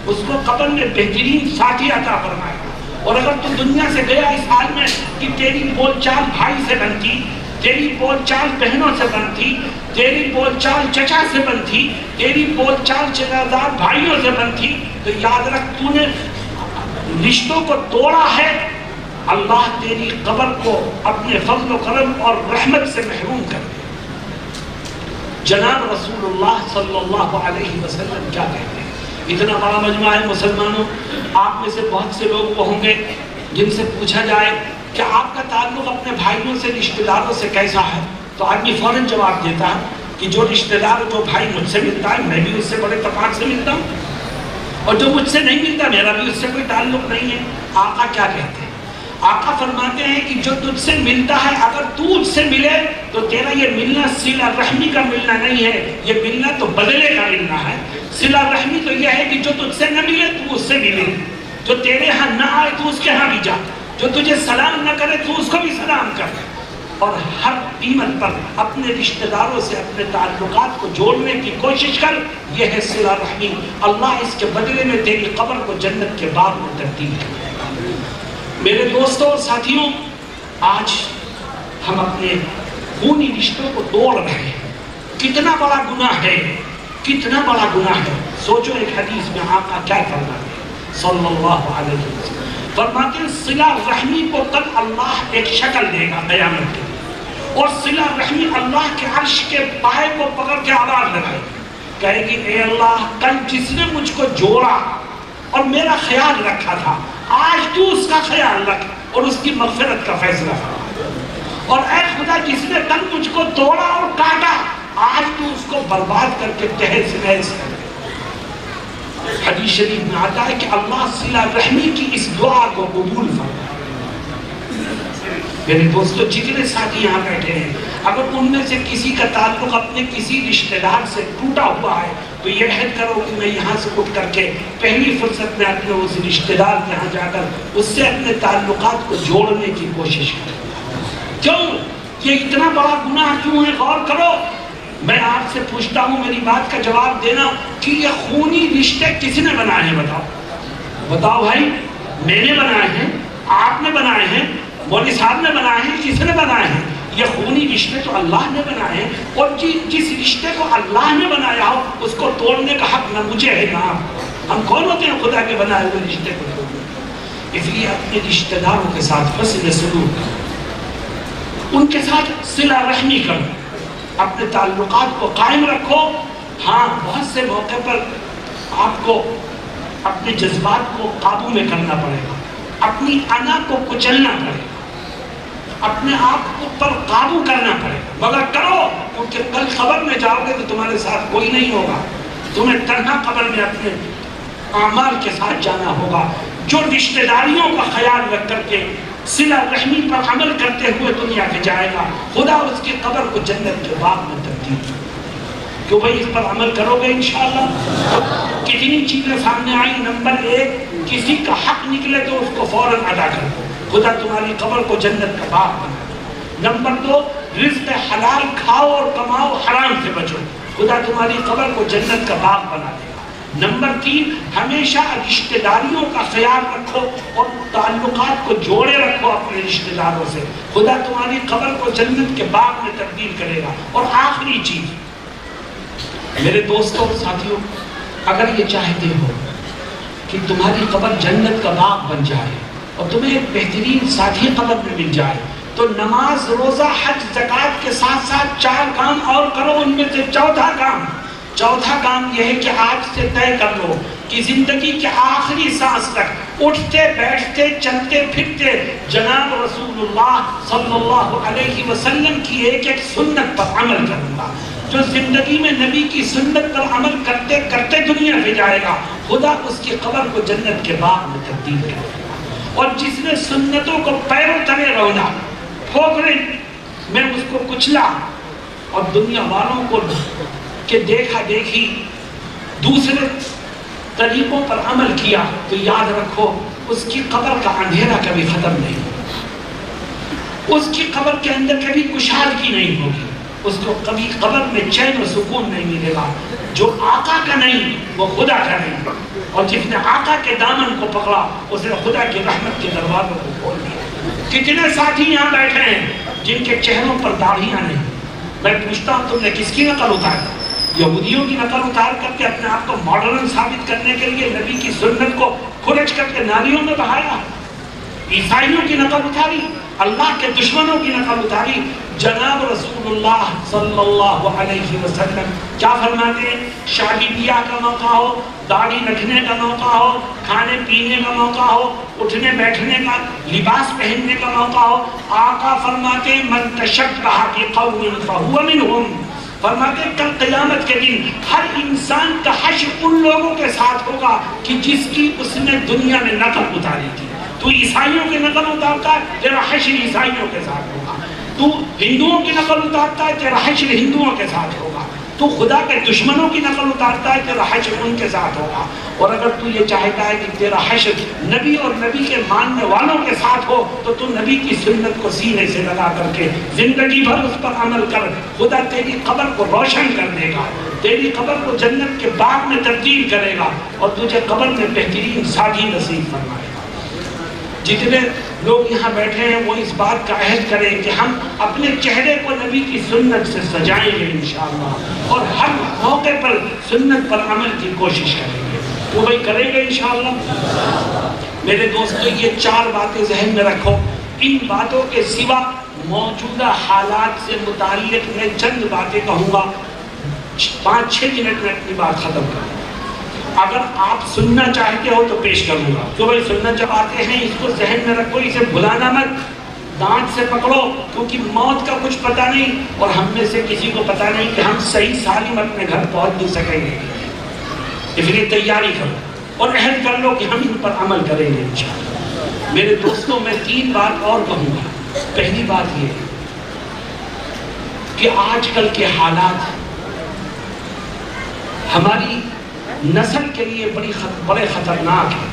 اس کو قبر میں بہترین ساتھی عطا فرمائے. اور اگر تو دنیا سے گیا اس حال میں کہ تیری بول چال بھائی سے بنتی، تیری بول چال بہنوں سے بنتی، تیری بول چال چچا سے بنتی، تیری بول چال چچازاد بھائیوں سے بنتی، تو یاد رکھ تو نے رشتوں کو توڑا ہے. اللہ تیری قبر کو اپنے فضل و کرم اور رحمت سے محروم کر دے. جناب رسول اللہ صلی اللہ علیہ وسلم کیا کہتے ہیں؟ اتنا بڑا مجمع ہے مسلمانوں، آپ میں سے بہت سے لوگ وہ ہوں گے جن سے پوچھا جائے کہ آپ کا تعلق اپنے بھائیوں سے، رشتہ داروں سے کیسا ہے، تو آدمی فوراً جواب دیتا ہے کہ جو رشتہ دار، جو بھائی مجھ سے ملتا ہے میں بھی اس سے بڑے اتفاق سے ملتا ہوں، اور جو مجھ سے نہیں ملتا میرا بھی اس سے کوئی تعلق نہیں ہے. آقا کیا کہتے ہیں؟ آقا فرماتے ہیں کہ جو تجھ سے ملتا ہے اگر تو اس سے ملے تو تیرا یہ ملنا صلہ رحمی کا ملنا نہیں ہے، یہ ملنا تو بدلے کا ملنا ہے. صلہ رحمی تو یہ ہے کہ جو تجھ سے نہ ملے تو اس سے ملے، جو تیرے ہاں نہ آئے تو اس کے ہاں بھی جا، جو تجھے سلام نہ کرے تو اس کو بھی سلام کر، اور ہر قیمت پر اپنے رشتہ داروں سے اپنے تعلقات کو جوڑنے کی کوشش کر. یہ ہے صلہ رحمی. اللہ اس کے بدلے میں تیری قبر کو جنت کے باغ میں تبدیل کرے. میرے دوستوں اور ساتھیوں، آج ہم اپنے خونی رشتوں کو توڑ رہے ہیں. کتنا بڑا گناہ ہے، کتنا بڑا گناہ ہے. سوچو ایک حدیث میں آقا کیا فرماتے ہیں صلی اللہ علیہ وسلم. فرماتے ہیں صلہ رحمی کو کل اللہ ایک شکل دے گا قیامت کے دن، اور صلہ رحمی اللہ کے عرش کے پائے کو پکڑ کے آواز لگائے گی، کہے گی اے اللہ کل جس نے مجھ کو جوڑا اور میرا خیال رکھا تھا، آج تو اس کا خیال رکھ اور اس کی مغفرت کا فیصلہ فرما. اور اے خدا جس نے کل مجھ کو توڑا اور کاٹا، آج تو اس کو برباد کر کے تہس نہس کر دے. حدیث شریف میں آتا ہے کہ اللہ صلہ رحمی کی اس دعا کو قبول فرمائے. میرے دوستو، جتنے ساتھی یہاں بیٹھے ہیں، اگر ان میں سے کسی کا تعلق اپنے کسی رشتہ دار سے ٹوٹا ہوا ہے تو یہ عہد کرو کہ میں یہاں سے اٹھ کر کے پہلی فرصت میں اپنے اس رشتہ دار کے یہاں جا کر اس سے اپنے تعلقات کو جوڑنے کی کوشش کروں. کیوں یہ اتنا بڑا گناہ کیوں ہے؟ غور کرو. میں آپ سے پوچھتا ہوں، میری بات کا جواب دینا کہ یہ خونی رشتے کس نے بنائے ہیں؟ بتاؤ بھائی. میں نے بنائے ہیں، آپ نے بنائے ہیں، مولوی صاحب نے بنائے ہیں، کس نے بنائے ہیں؟ یہ خونی رشتے تو اللہ نے بنائے ہیں. اور جس رشتے کو اللہ نے بنایا ہو اس کو توڑنے کا حق نہ مجھے ہے نہ آپ. ہم کون ہوتے ہیں خدا کے بنائے ہوئے رشتے کو توڑنے؟ اس لیے اپنے رشتہ داروں کے ساتھ حسن سلوک کرو، ان کے ساتھ صلہ رحمی کرو، اپنے تعلقات کو قائم رکھو. ہاں بہت سے موقع پر آپ کو اپنے جذبات کو قابو میں کرنا پڑے گا، اپنی انا کو کچلنا پڑے گا، اپنے آپ پر قابو کرنا پڑے گا، مگر کرو. کیونکہ کل قبر میں جاؤ گے تو تمہارے ساتھ کوئی نہیں ہوگا، تمہیں تنہا قبر میں اپنے اعمال کے ساتھ جانا ہوگا۔ جو رشتہ داریوں کا خیال رکھ کر کے صلہ رحمی پر عمل کرتے ہوئے دنیا میں جائے گا، خدا اس کی قبر کو جنت کے باغ میں تبدیل کرے گا۔ کیوں بھائی اس پر عمل کرو گے انشاءاللہ؟ کتنی چیزیں سامنے آئی۔ نمبر 1، کسی کا حق نکلے تو اس کو فوراً ادا کر دو، خدا تمہاری قبر کو جنت کا باغ بنا دے۔ نمبر 2، رزق حلال کھاؤ اور کماؤ، حرام سے بچو، خدا تمہاری قبر کو جنت کا باغ بنا دے گا۔ نمبر 3، ہمیشہ رشتہ داریوں کا خیال رکھو اور تعلقات کو جوڑے رکھو اپنے رشتہ داروں سے، خدا تمہاری قبر کو جنت کے باغ میں تبدیل کرے گا۔ اور آخری چیز میرے دوستوں اور ساتھیوں، اگر یہ چاہتے ہو کہ تمہاری قبر جنت کا باغ بن جائے اور تمہیں ایک بہترین ساتھی قبر میں مل جائے، تو نماز، روزہ، حج، زکوٰۃ کے ساتھ ساتھ 4 کام اور کرو۔ ان میں سے چوتھا کام یہ ہے کہ آج سے طے کر لو کہ زندگی کے آخری سانس تک اٹھتے بیٹھتے چلتے پھرتے جناب رسول اللہ صلی اللہ علیہ وسلم کی ایک ایک سنت پر عمل کروں گا۔ جو زندگی میں نبی کی سنت پر عمل کرتے کرتے دنیا میں جائے گا، خدا اس کی قبر کو جنت کے باغ میں تبدیل کرے گا۔ اور جس نے سنتوں کو پیروں تلے رونا، ٹھوکریں میں اس کو کچلا اور دنیا والوں کو کہ دیکھا دیکھی دوسرے طریقوں پر عمل کیا، تو یاد رکھو اس کی قبر کا اندھیرا کبھی ختم نہیں ہوگا، اس کی قبر کے اندر کبھی کشادگی نہیں ہوگی، اس کو کبھی قبر میں چین و سکون نہیں ملے گا۔ جو آقا کا نہیں وہ خدا کا نہیں، اور جس نے آقا کے دامن کو پکڑا اس نے خدا کی رحمت کے دروازوں کو کھول دیا۔ کتنے ساتھی یہاں بیٹھے ہیں جن کے چہروں پر داڑھیاں نہیں؟ میں پوچھتا ہوں تم نے کس کی نقل اتاری؟ یہودیوں کی نقل اتار کر کے اپنے آپ کو ماڈرن ثابت کرنے کے لیے نبی کی سنت کو کھرچ کر کے نالیوں میں بہایا؟ عیسائیوں کی نقل اتاری، اللہ کے دشمنوں کی نقل اتاری۔ جناب رسول اللہ صلی اللہ علیہ وسلم کیا فرماتے ہیں؟ شادی بیاہ کا موقع ہو، داڑھی رکھنے کا موقع ہو، کھانے پینے کا موقع ہو، اٹھنے بیٹھنے کا، لباس پہننے کا موقع ہو، آقا فرماتے ہیں من تشبہ بقوم فہو منہم، فرماتے ہیں کل قیامت کے دن ہر انسان کا حشر ان لوگوں کے ساتھ ہوگا کہ جس کی اس نے دنیا میں نقل اتاری تھی۔ تو عیسائیوں کی نقل اتارتا ہے، تیرا حشر عیسائیوں کے ساتھ ہوگا۔ تو ہندوؤں کی نقل اتارتا ہے، تیرا حشر ہندوؤں کے ساتھ ہوگا۔ تو خدا کے دشمنوں کی نقل اتارتا ہے، تیرا حشر ان کے ساتھ ہوگا۔ اور اگر تو یہ چاہتا ہے کہ تیرا حشر نبی اور نبی کے ماننے والوں کے ساتھ ہو، تو نبی کی سنت کو سینے سے لگا کر کے زندگی بھر اس پر عمل کر، خدا تیری قبر کو روشن کر دے گا، تیری قبر کو جنت کے باغ میں تبدیل کرے گا اور تجھے قبر میں بہترین ساتھی نصیب فرمائے گا۔ جتنے لوگ یہاں بیٹھے ہیں وہ اس بات کا عہد کریں کہ ہم اپنے چہرے کو نبی کی سنت سے سجائیں گے انشاءاللہ، اور ہر موقع پر سنت پر عمل کی کوشش کریں گے۔ تو بھائی کریں گے انشاءاللہ؟ میرے دوستو، یہ 4 باتیں ذہن میں رکھو۔ ان باتوں کے سوا موجودہ حالات سے متعلق میں چند باتیں کہوں گا، 5-6 منٹ میں اپنی بات ختم کروں گا۔ اگر آپ سننا چاہتے ہو تو پیش کروں گا۔ تو بھائی سننا چاہتے ہیں، اس کو ذہن میں رکھو، اسے بھلانا مت، دانت سے پکڑو، کیونکہ موت کا کچھ پتہ نہیں، اور ہم میں سے کسی کو پتہ نہیں کہ ہم صحیح سالم اپنے گھر پہنچ بھی سکیں گے۔ اس لیے تیاری کرو اور عہد کر لو کہ ہم ان پر عمل کریں گے انشاءاللہ۔ میرے دوستوں، میں 3 بات اور کہوں گا۔ پہلی بات یہ کہ آج کل کے حالات ہماری نسل کے لیے بڑے خطرناک ہیں۔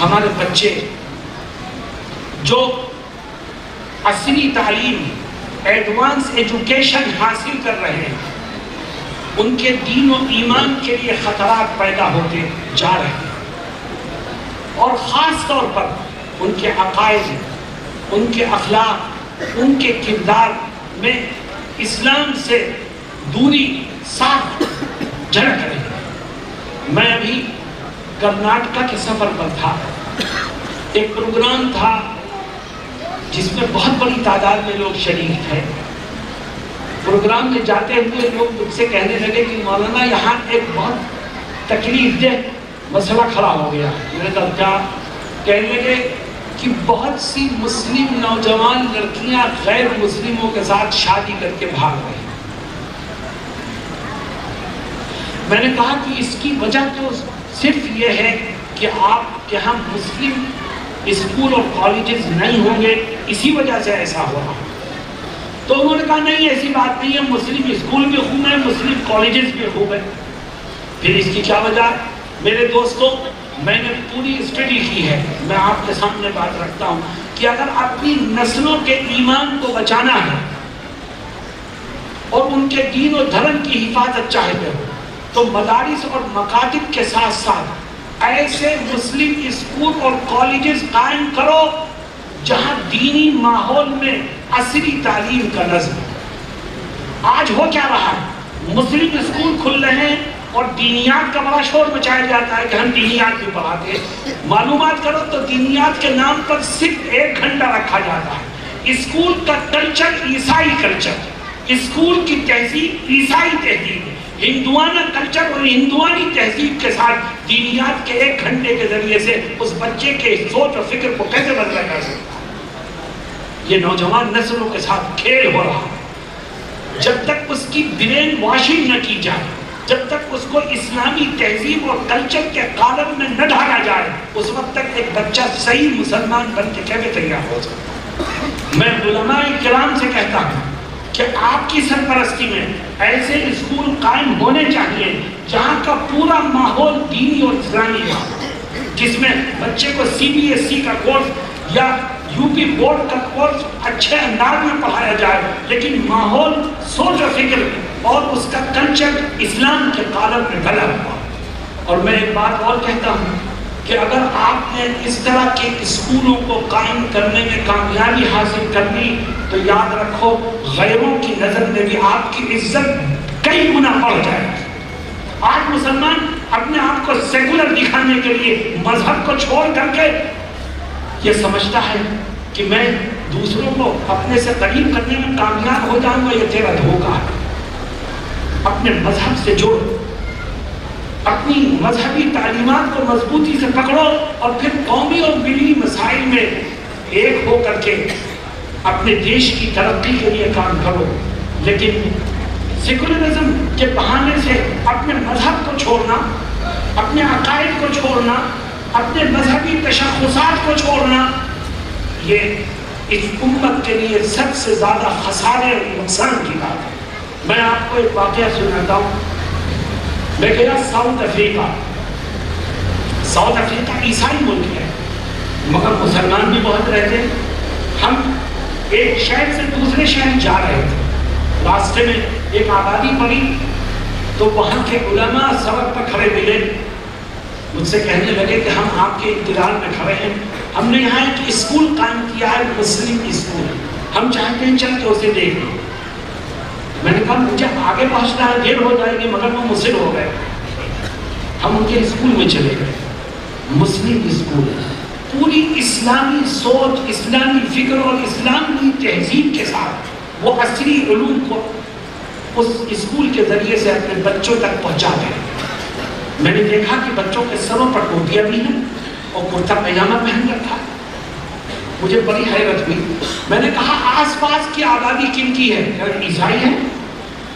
ہمارے بچے جو عصری تعلیم، ایڈوانس ایجوکیشن حاصل کر رہے ہیں، ان کے دین و ایمان کے لیے خطرات پیدا ہوتے جا رہے ہیں، اور خاص طور پر ان کے عقائد، ان کے اخلاق، ان کے کردار میں اسلام سے دوری صاف جھلک رہی ہے۔ میں ابھی کرناٹکا کے سفر پر تھا، ایک پروگرام تھا جس میں بہت بڑی تعداد میں لوگ شریک تھے۔ پروگرام میں جاتے ہوئے لوگ مجھ سے کہنے لگے کہ مولانا یہاں ایک بہت تکلیف دہ مسئلہ کھڑا ہو گیا۔ میں نے کہا کیا؟ کہنے لگے کہ بہت سی مسلم نوجوان لڑکیاں غیر مسلموں کے ساتھ شادی کر کے بھاگ رہی ہیں۔ میں نے کہا کہ اس کی وجہ تو صرف یہ ہے کہ آپ کے ہاں مسلم اسکول اور کالجز نہیں ہوں گے، اسی وجہ سے ایسا ہو رہا۔ تو انہوں نے کہا نہیں ایسی بات نہیں ہے، مسلم اسکول بھی خوب ہیں، مسلم کالجز بھی خوب ہیں۔ پھر اس کی کیا وجہ ہے؟ میرے دوستوں، میں نے پوری اسٹڈی کی ہے، میں آپ کے سامنے بات رکھتا ہوں کہ اگر اپنی نسلوں کے ایمان کو بچانا ہے اور ان کے دین و دھرم کی حفاظت چاہتے ہو تو مدارس اور مکاتب کے ساتھ ساتھ ایسے مسلم اسکول اور کالجز قائم کرو جہاں دینی ماحول میں عصری تعلیم کا نظم۔ آج ہو کیا رہا ہے؟ مسلم اسکول کھل رہے ہیں اور دینیات کا بڑا شور مچایا جاتا ہے کہ ہم دینیات بھی پڑھاتے ہیں۔ معلومات کرو تو دینیات کے نام پر صرف 1 گھنٹہ رکھا جاتا ہے۔ اسکول کا کلچر عیسائی کلچر، اسکول کی تہذیب عیسائی تہذیب، ہندوانہ کلچر اور ہندوانی تہذیب کے ساتھ دینیات کے 1 گھنٹے کے ذریعے سے اس بچے کے سوچ اور فکر کو کیسے بدلا جا سکتا ہے؟ یہ نوجوان نسلوں کے ساتھ کھیل ہو رہا ہے۔ جب تک اس کی برین واشنگ نہ کی جائے، جب تک اس کو اسلامی تہذیب اور کلچر کے قالب میں نہ ڈھالا جائے، اس وقت تک ایک بچہ صحیح مسلمان بن کے کیسے تیار ہو سکتا ہے؟ میں علماء کرام سے کہتا ہوں کہ آپ کی سرپرستی میں ایسے اسکول قائم ہونے چاہیے جہاں کا پورا ماحول دینی اور اسلامی ہو، جس میں بچے کو CBSE کا کورس یا UP بورڈ کا کورس اچھے انداز میں پڑھایا جائے، لیکن ماحول، سوچ و فکر اور اس کا کلچر اسلام کے قالب میں ڈھلا ہوا۔ اور میں ایک بات اور کہتا ہوں کہ اگر آپ نے اس طرح کے اسکولوں کو قائم کرنے میں کامیابی حاصل کر لی تو یاد رکھو غیروں کی نظر میں بھی آپ کی عزت کئی گنا بڑھ جائے گی۔ آج مسلمان اپنے آپ کو سیکولر دکھانے کے لیے مذہب کو چھوڑ کر کے یہ سمجھتا ہے کہ میں دوسروں کو اپنے سے قریب کرنے میں کامیاب ہو جاؤں گا، یہ تیرا دھوکہ ہے۔ اپنے مذہب سے جوڑو، اپنی مذہبی تعلیمات کو مضبوطی سے پکڑو اور پھر قومی اور ملی مسائل میں ایک ہو کر کے اپنے دیش کی ترقی کے لیے کام کرو۔ لیکن سیکولرزم کے بہانے سے اپنے مذہب کو چھوڑنا، اپنے عقائد کو چھوڑنا، اپنے مذہبی تشخصات کو چھوڑنا، یہ اس امت کے لیے سب سے زیادہ خسارے اور نقصان کی بات ہے۔ میں آپ کو ایک واقعہ سناتا ہوں۔ میں گیا ساؤتھ افریقہ۔ ساؤتھ افریقہ عیسائی ملک ہے مگر مسلمان بھی بہت رہتے ہیں۔ ہم ایک شہر سے دوسرے شہر جا رہے تھے، راستے میں ایک آبادی پڑی تو وہاں کے علماء سڑک پر کھڑے ملے، مجھ سے کہنے لگے کہ ہم آپ کے انتظار میں کھڑے ہیں، ہم نے یہاں ایک اسکول قائم کیا ہے، مسلم اسکول، ہم چاہتے ہیں چل کے اسے دیکھ لیں۔ میں نے کہا مجھے آگے پہنچنا ہے، دیر ہو جائے گی، مگر وہ مصر ہو گئے۔ ہم ان کے اسکول میں چلے گئے، مسلم اسکول، پوری اسلامی سوچ، اسلامی فکر اور اسلامی تہذیب کے ساتھ وہ عصری علوم کو اس اسکول کے ذریعے سے اپنے بچوں تک پہنچا گئے۔ میں نے دیکھا کہ بچوں کے سروں پر ٹوپیاں بھی ہیں اور کرتا پائجامہ پہن رکھا۔ مجھے بڑی حیرت ہوئی۔ میں نے کہا آس پاس کی آبادی کن کی ہے؟ عیسائی ہے۔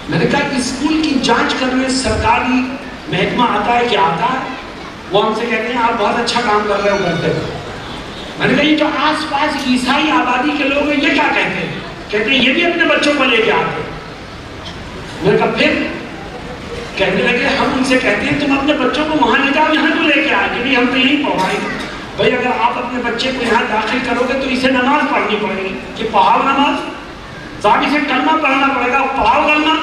میں نے کہا اسکول کی جانچ کرنے سرکاری محکمہ آتا ہے کہ آتا ہے؟ وہ ہم سے کہتے ہیں آپ بہت اچھا کام کر رہے ہو کرتے ہو۔ میں نے کہا یہ جو آس پاس عیسائی آبادی کے لوگ ہیں یہ کیا کہتے ہیں؟ کہتے ہیں یہ بھی اپنے بچوں کو لے کے آتے ہیں۔ میں نے کہا پھر؟ کہنے لگے ہم ان سے کہتے ہیں تم اپنے بچوں کو وہاں لے جاؤ یہاں تو لے کے آئے کہ ہم تو یہیں پڑھائیں گے۔ بھائی اگر آپ اپنے بچے کو یہاں داخل کرو گے تو اسے نماز پڑھنی پڑے گی کہ پڑھاؤ نماز، صاحب اسے کلمہ پڑھنا پڑے گا، پڑھاؤ کلمہ،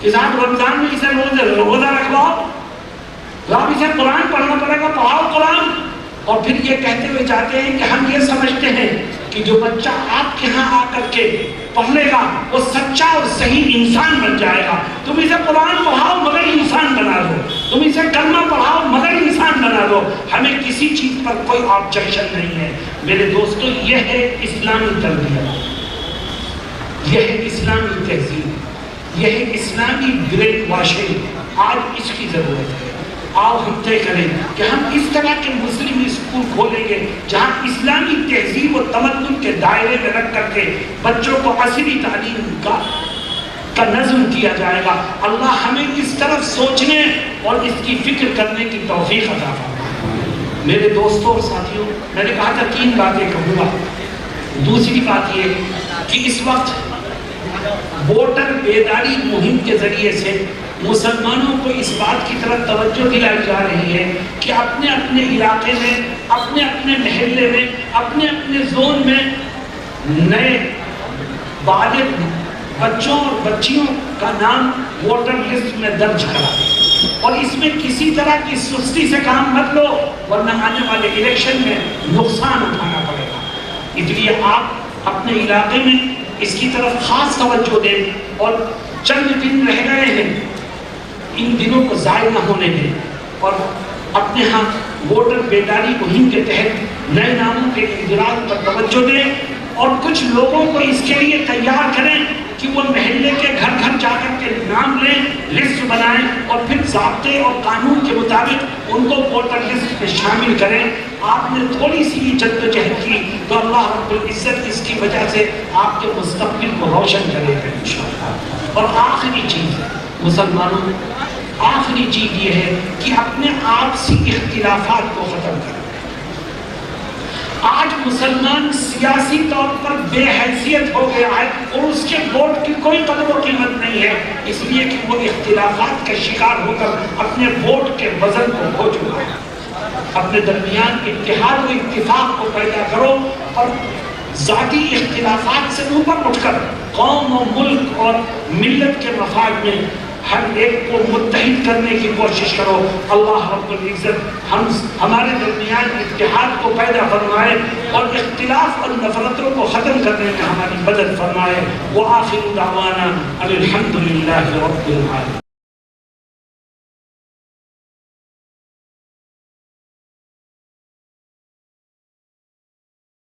کہ صاحب رمضان میں اسے روزہ رکھواؤ، صاحب اسے قرآن پڑھنا پڑے گا، پڑھاؤ قرآن۔ اور پھر یہ کہتے ہوئے جاتے ہیں کہ ہم یہ سمجھتے ہیں کہ جو بچہ آپ کے ہاں آ کر کے پڑھ لے گا وہ سچا اور صحیح انسان بن جائے گا۔ تم اسے قرآن پڑھاؤ مگر انسان بنا دو، تم اسے کلمہ پڑھاؤ مگر انسان بنا دو، ہمیں کسی چیز پر کوئی آبجیکشن نہیں ہے۔ میرے دوستو یہ ہے اسلامی تربیت، یہ ہے اسلامی تہذیب، یہ ہے اسلامی بریک واشنگ۔ آج اس کی ضرورت ہے۔ آؤ ہم طے کریں کہ ہم اس طرح کے مسلم اسکول کھولیں گے جہاں اسلامی تہذیب و تمدن کے دائرے میں رکھ کر کے بچوں کو عصری تعلیم کا کا نظم کیا جائے گا۔ اللہ ہمیں اس طرف سوچنے اور اس کی فکر کرنے کی توفیق عطا فرمائے۔ میرے دوستوں اور ساتھیوں، میں نے کہا تھا 3 باتیں کہوں گا۔ دوسری بات یہ کہ اس وقت ووٹر بیداری مہم کے ذریعے سے مسلمانوں کو اس بات کی طرف توجہ دلائی جا رہی ہے کہ اپنے اپنے علاقے میں، اپنے اپنے محلے میں، اپنے اپنے زون میں نئے بالغ بچوں اور بچیوں کا نام ووٹر لسٹ میں درج کرا، اور اس میں کسی طرح کی سستی سے کام مت لو ورنہ آنے والے الیکشن میں نقصان اٹھانا پڑے گا۔ اس لیے آپ اپنے علاقے میں اس کی طرف خاص توجہ دیں، اور چند دن رہ گئے ہیں، ان دنوں کو ضائع نہ ہونے دیں، اور اپنے ہاں ووٹر بیداری مہم کے تحت نئے ناموں کے اندراج پر توجہ دیں، اور کچھ لوگوں کو اس کے لیے تیار کریں کہ وہ محلے کے گھر گھر جا کر کے نام لیں، لسٹ بنائیں، اور پھر ضابطے اور قانون کے مطابق ان کو ووٹر لسٹ میں شامل کریں۔ آپ نے تھوڑی سی جدوجہد کی تو اللہ رب العزت اس کی وجہ سے آپ کے مستقبل کو روشن کرے گا انشاءاللہ۔ اور آخری چیز مسلمانوں، آخری چیز یہ ہے کہ اپنے آپسی اختلافات کو ختم کریں۔ آج مسلمان سیاسی طور پر بے حیثیت ہو گیا ہے اور اس کے ووٹ کی کوئی قدر و قیمت نہیں ہے، اس لیے کہ وہ اختلافات کا شکار ہو کر اپنے ووٹ کے وزن کو کھو چکا ہے۔ اپنے درمیان اتحاد و اتفاق کو پیدا کرو، اور ذاتی اختلافات سے اوپر اٹھ کر قوم و ملک اور ملت کے مفاد میں ہر ایک کو متحد کرنے کی کوشش کرو۔ اللہ رب العزت ہمارے درمیان اتحاد کو پیدا فرمائے اور اختلاف اور نفرتوں کو ختم کرنے میں ہماری مدد فرمائے۔ وآخر دعوانا الحمدللہ رب العالمین۔